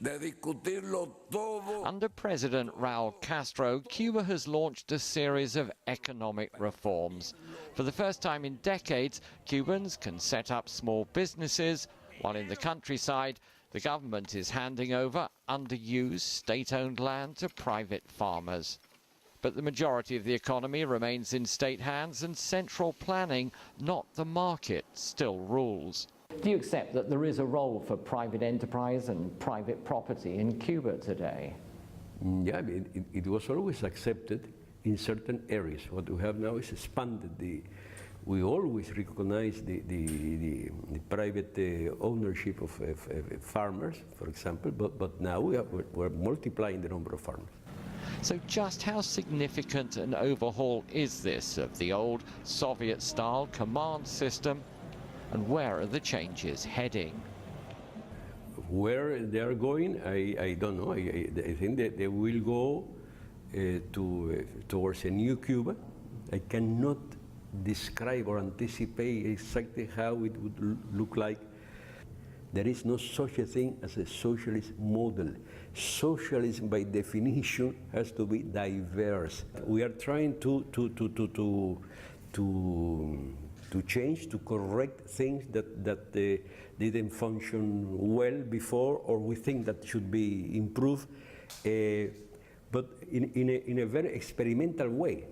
de discutirlo todo. Under President Raul Castro, Cuba has launched a series of economic reforms. For the first time in decades, Cubans can set up small businesses, while in the countryside, the government is handing over underused state-owned land to private farmers. But the majority of the economy remains in state hands, and central planning, not the market, still rules. Do you accept that there is a role for private enterprise and private property in Cuba today? Yeah, it was always accepted in certain areas. What we have now is expanded. We always recognize the private ownership of farmers, for example, but now we're multiplying the number of farmers. So just how significant an overhaul is this of the old Soviet-style command system, and where are the changes heading? Where they are going, I don't know. I think that they will go towards a new Cuba. I cannot describe or anticipate exactly how it would look like. There is no such a thing as a socialist model. Socialism, by definition, has to be diverse. We are trying to change, to correct things that didn't function well before, or we think that should be improved, but in a very experimental way.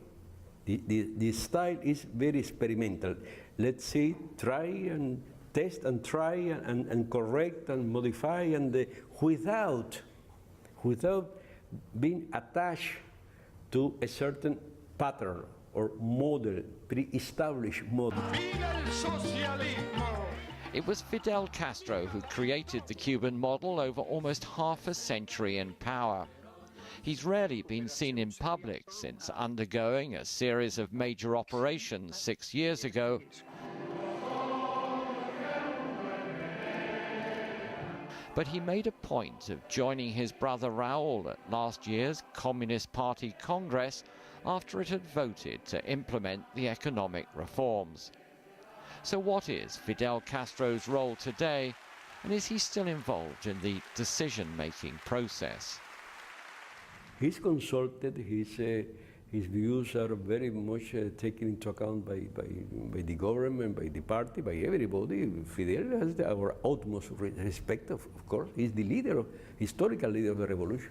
The style is very experimental. Let's see, try and test and try and correct and modify, and without being attached to a certain pattern or model, pre-established model. It was Fidel Castro who created the Cuban model over almost half a century in power. He's rarely been seen in public since undergoing a series of major operations 6 years ago. But he made a point of joining his brother Raul at last year's Communist Party Congress after it had voted to implement the economic reforms. So what is Fidel Castro's role today, and is he still involved in the decision-making process? He's consulted, his views are very much taken into account by the government, by the party, by everybody. Fidel has our utmost respect, of course. He's the leader, historical leader of the revolution.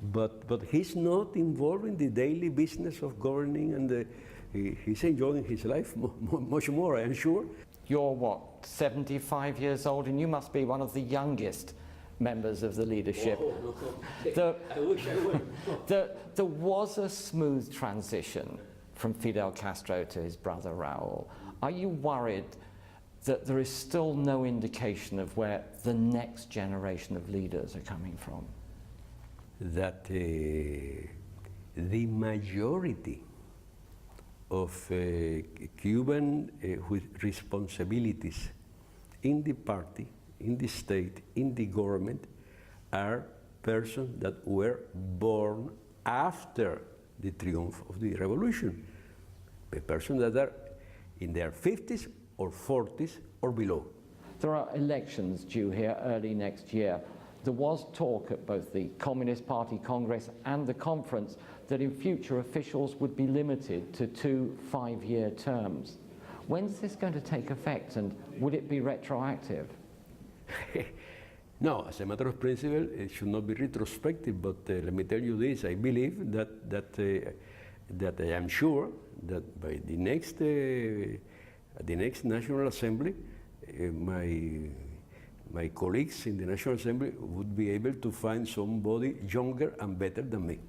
But he's not involved in the daily business of governing, and he's enjoying his life much more, I am sure. You're what, 75 years old, and you must be one of the youngest members of the leadership. Oh, no. I wish I were. There was a smooth transition from Fidel Castro to his brother Raul. Are you worried that there is still no indication of where the next generation of leaders are coming from? That the majority of Cuban with responsibilities in the party, in the state, in the government, are persons that were born after the triumph of the revolution. The persons that are in their 50s or 40s or below. There are elections due here early next year. There was talk at both the Communist Party Congress and the conference that in future officials would be limited to 2 5-year terms. When's this going to take effect, and would it be retroactive? No, as a matter of principle, it should not be retrospective, but let me tell you this, I believe that I am sure that by the next National Assembly, my colleagues in the National Assembly would be able to find somebody younger and better than me.